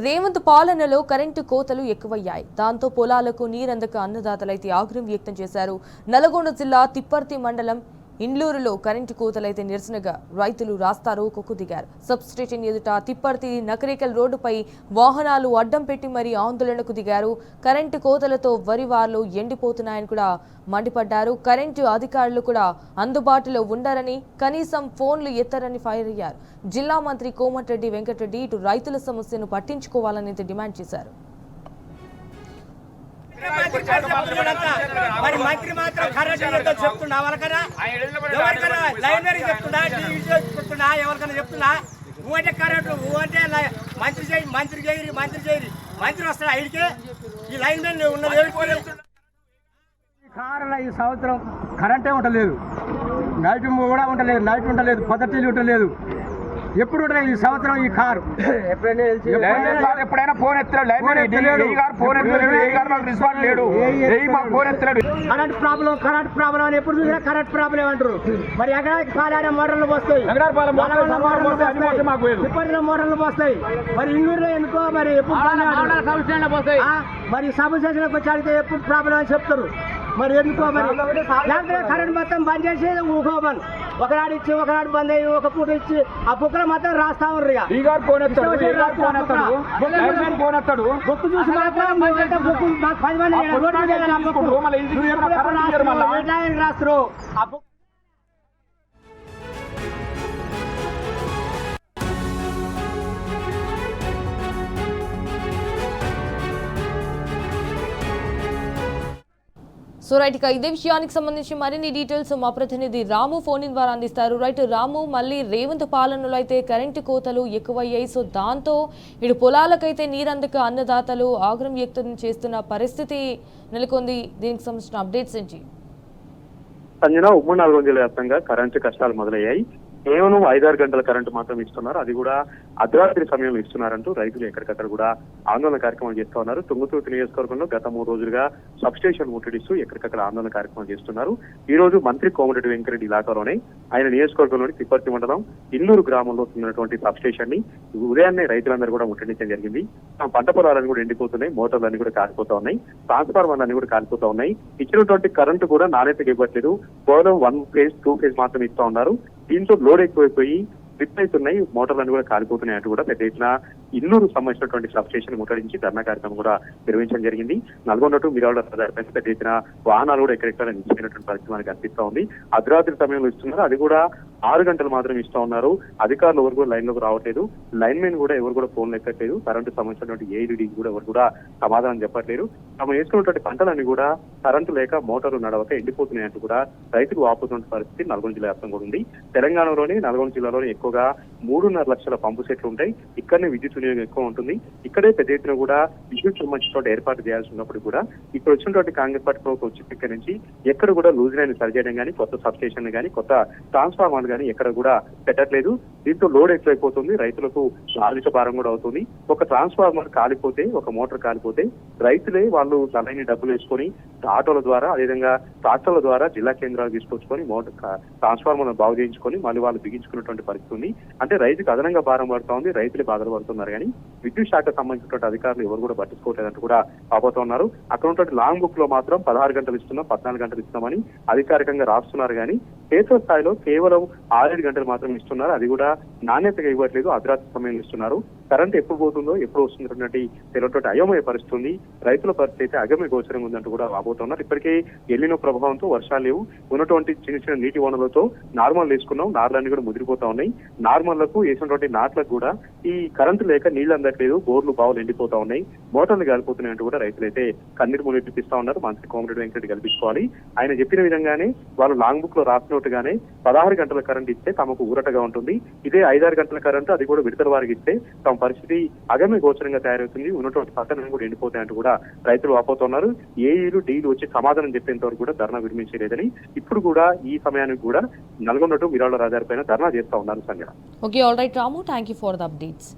రేవంత్ పాలనలో కరెంటు కోతలు ఎక్కువయ్యాయి. దాంతో పొలాలకు నీరందక అన్నదాతలైతే ఆగ్రహం వ్యక్తం చేశారు. నల్గొండ జిల్లా తిప్పర్తి మండలం ఇండ్లూరులో కరెంటు కోతలైతే నిరసనగా రైతులు రాస్తారోకోకు దిగారు. సబ్స్టేషన్ ఎదుట తిప్పర్తి నకరేకల్ రోడ్డుపై వాహనాలు అడ్డం పెట్టి మరీ ఆందోళనకు దిగారు. కరెంటు కోతలతో వరి వార్లు ఎండిపోతున్నాయని కూడా మండిపడ్డారు. కరెంటు అధికారులు కూడా అందుబాటులో ఉండరని, కనీసం ఫోన్లు ఎత్తరని ఫైర్ అయ్యారు. జిల్లా మంత్రి కోమటిరెడ్డి వెంకటరెడ్డి ఇటు రైతుల సమస్యను పట్టించుకోవాలని డిమాండ్ చేశారు. మరి మంత్రి మాత్రం కరెంట్ చెప్తున్నా వాళ్ళకన్నా ఎవరికైనా లైబ్రరీ చెప్తున్నా చెప్తున్నా ఎవరికైనా చెప్తున్నా నువ్వు అంటే కరెంటు నువ్వు అంటే మంత్రి చేయి మంత్రి చేయరి మంత్రి చేయరి మంత్రి వస్తాడు ఐడికి ఈ లైన్ మీద ఉన్నది కారణం ఈ సంవత్సరం కరెంటే ఉండలేదు, నైట్ కూడా ఉండలేదు, నైట్ ఉండలేదు, పొద్దుటీలు ఉండలేదు. ఎప్పుడు ఉంటుంది ఈ సంవత్సరం ఈ కారు ఎప్పుడైనా ఫోన్ ఎత్తలేడు, కరెంట్ ప్రాబ్లం అని ఎప్పుడు చూసినా కరెంట్ ప్రాబ్లం అంటారు. మరి ఎకరానికి పాలాడే మోటార్లు పోస్తాయి, తిప్పటిలో మోటార్లు పోస్తాయి. మరి ఇంగూరులో ఎందుకో మరి ఎప్పుడు మరి సబ్ స్టేషన్కి వచ్చి అడిగితే ఎప్పుడు ప్రాబ్లం అని చెప్తారు. మరి ఎందుకో మరి కరెంట్ మొత్తం బంద్ చేసి ఊకోమని ఒకనాడు ఇచ్చి ఒకనాడు బంద్ అయ్యి ఒక పూట ఇచ్చి ఆ బుక్కలు మొత్తం రాస్తా ఉన్నారు. బుక్ చూసి మాత్రం బుక్ 10 మంది రాస్తారు. సో రైట్, ఇక ఇదే విషయానికి సంబంధించి మరిన్ని డీటెయిల్స్ మా ప్రతినిధి రాము ఫోన్ ఇన్ ద్వారా అందిస్తారు. రైట్ రాము, మళ్ళీ రేవంత్ పాలనలో అయితే కరెంటు కోతలు ఎక్కువయ్యాయి. సో దాంతో ఇటు పొలాలకైతే నీరందక అన్నదాతలు ఆగ్రహం వ్యక్తం చేస్తున్న పరిస్థితి నెలకొంది. దీనికి సంబంధించిన అప్డేట్స్ ఏంటి? సంజన, ఉమ్మడి నల్గొండ జిల్లా వ్యాప్తంగా కరెంటు కష్టాలు మొదలయ్యాయి. కేవలం 5-6 గంటల కరెంటు మాత్రం ఇస్తున్నారు, అది కూడా అర్ధరాత్రి సమయంలో ఇస్తున్నారంటూ రైతులు ఎక్కడికక్కడ కూడా ఆందోళన కార్యక్రమాలు చేస్తూ ఉన్నారు. తుంగతుర్తి నియోజకవర్గంలో గత 3 రోజులుగా సబ్స్టేషన్ ముట్టడిస్తూ ఎక్కడికక్కడ ఆందోళన కార్యక్రమాలు చేస్తున్నారు. ఈ రోజు మంత్రి కోమటిరెడ్డి వెంకటరెడ్డి ఇలాకాలోనే ఆయన నియోజకవర్గంలోని తిప్పర్తి మండలం ఇల్లూరు గ్రామంలో ఉన్నటువంటి సబ్స్టేషన్ ని ఉదయాన్నే రైతులందరూ కూడా ముట్టడించడం జరిగింది. పంట పొలాలన్నీ కూడా ఎండిపోతున్నాయి, మోటార్లన్నీ కూడా కాలిపోతా ఉన్నాయి, ట్రాన్స్ఫార్మర్లన్నీ కూడా కాలిపోతా ఉన్నాయి. ఇచ్చినటువంటి కరెంటు కూడా నాణ్యతగా ఇవ్వట్లేదు, కేవలం 1 phase 2 phase మాత్రం ఇస్తా ఉన్నారు. దీంతో లోడ్ ఎక్కువైపోయి స్లిప్ అవుతున్నాయి, మోటార్లన్నీ కూడా కాలిపోతున్నాయి అంటూ కూడా పెద్ద ఎత్తున ఇల్లూరు సంబంధించినటువంటి సబ్ స్టేషన్ ముట్టడించి ధర్నా కార్యక్రమం కూడా నిర్వహించడం జరిగింది. నల్గొండ టు మిరాడ రహదారిపైన పెద్ద ఎత్తున వాహనాలు కూడా ఎక్కడెక్కడ నిలిచిపోయినటువంటి పరిస్థితి మనకి అనిపిస్తా ఉంది. అర్ధరాత్రి సమయంలో ఇస్తున్నారు, అది కూడా 6 గంటలు మాత్రం ఇస్తా ఉన్నారు. అధికారులు ఎవరు కూడా లైన్ లోకి రావట్లేదు, లైన్ మెన్ కూడా ఎవరు కూడా ఫోన్లు ఎక్కట్లేదు, కరెంటు సంబంధించినటువంటి ఏఐడి కూడా ఎవరు కూడా సమాధానం చెప్పట్లేదు. తమ వేసుకున్నటువంటి పంటలన్నీ కూడా కరెంటు లేక మోటార్లు నడవక ఎండిపోతున్నాయి అంటూ కూడా రైతులు వాపోతున్న పరిస్థితి నల్గొండ జిల్లా వ్యాప్తంగా కూడా ఉంది. తెలంగాణలోని నల్గొండ జిల్లాలోని ఎక్కువగా 3.5 లక్షల పంపు సెట్లు ఉంటాయి. ఇక్కడనే విద్యుత్ వినియోగం ఎక్కువ ఉంటుంది. ఇక్కడే పెద్ద ఎత్తున కూడా విద్యుత్ సంబంధించిన ఏర్పాటు చేయాల్సి ఉన్నప్పుడు కూడా ఇక్కడ వచ్చినటువంటి కాంగ్రెస్ పార్టీ ప్రభుత్వం వచ్చి ఇక్కడ నుంచి ఎక్కడ కూడా లూజ్ లైన్ సరిచేయడం కానీ, కొత్త సబ్ స్టేషన్ కానీ, కొత్త ట్రాన్స్ఫార్మర్ కానీ ఎక్కడ కూడా పెట్టట్లేదు. దీంతో లోడ్ ఎక్కువైపోతుంది, రైతులకు ఆర్థిక భారం కూడా అవుతుంది. ఒక ట్రాన్స్ఫార్మర్ కాలిపోతే, ఒక మోటార్ కాలిపోతే రైతులే వాళ్ళు తలైన డబ్బులు వేసుకొని ఆటోల ద్వారా, అదేవిధంగా ట్రాక్టర్ల ద్వారా జిల్లా కేంద్రాలు తీసుకొచ్చుకొని మోటార్ ట్రాన్స్ఫార్మర్ బాగు చేయించుకొని మళ్ళీ వాళ్ళు బిగించుకున్నటువంటి పరిస్థితి ఉంది. అంటే రైతుకు అదనంగా భారం పడుతూ ఉంది, రైతులే బాధలు పడుతున్నారు. కానీ విద్యుత్ శాఖకు సంబంధించినటువంటి అధికారులు ఎవరు కూడా పట్టించుకోవట్లేదంటూ కూడా కాబోతూ ఉన్నారు. అక్కడ ఉన్నటువంటి లాంగ్ బుక్ లో మాత్రం 16 గంటలు ఇస్తున్నాం, 14 గంటలు ఇస్తున్నామని అధికారికంగా రాస్తున్నారు. కానీ క్షేత్ర స్థాయిలో కేవలం 6-7 గంటలు మాత్రం ఇస్తున్నారు, అది కూడా నాణ్యతగా ఇవ్వట్లేదు, అర్ధరాత్రి సమయంలో ఇస్తున్నారు. కరెంట్ ఎప్పుడు పోతుందో ఎప్పుడు వస్తున్నటువంటి తెలియటువంటి అయోమయ పరిస్థితి ఉంది. రైతుల పరిస్థితి అయితే అగమ్య గోచరంగా ఉందంటూ కూడా రాబోతున్నారు. ఇప్పటికే ఎల్లినో ప్రభావంతో వర్షాలు లేవు, ఉన్నటువంటి చిన్న చిన్న నీటి వనరులతో నార్మల్ వేసుకున్నాం, నార్లన్నీ కూడా ముదిరిపోతా ఉన్నాయి. నార్మల్లకు వేసినటువంటి నాట్లకు కూడా ఈ కరెంటు లేక నీళ్లు అందట్లేదు, బోర్లు బావులు ఎండిపోతా ఉన్నాయి, మోటార్లు కాలిపోతున్నాయి అంటూ కూడా రైతులైతే కన్నీరు మునిపిస్తా ఉన్నారు. మంత్రి కోమటిరెడ్డి వెంకటరెడ్డి కల్పించుకోవాలి. ఆయన చెప్పిన విధంగానే వాళ్ళు లాంగ్ బుక్ లో రాసినట్టుగానే 16 గంటల కరెంట్ ఇస్తే తమకు ఊరటగా ఉంటుంది. ఇదే 5-6 గంటల కరెంటు అది కూడా విడతల వారికి ఇస్తే తమ పరిస్థితి అగమ్య గోచరంగా తయారవుతుంది, ఉన్నటువంటి పట్టణం కూడా ఎండిపోతాయంటూ కూడా రైతులు వాపోతున్నారు. ఏఈలు డీలు వచ్చి సమాధానం చెప్పేంత వరకు కూడా ధర్నా విరమించలేదని ఇప్పుడు కూడా ఈ సమయానికి కూడా నల్గొండ టు మిరాడ రహదారిపైన ధర్నా చేస్తా ఉన్నారు. Sanjana. Okay, all right Ramu, thank you for the updates.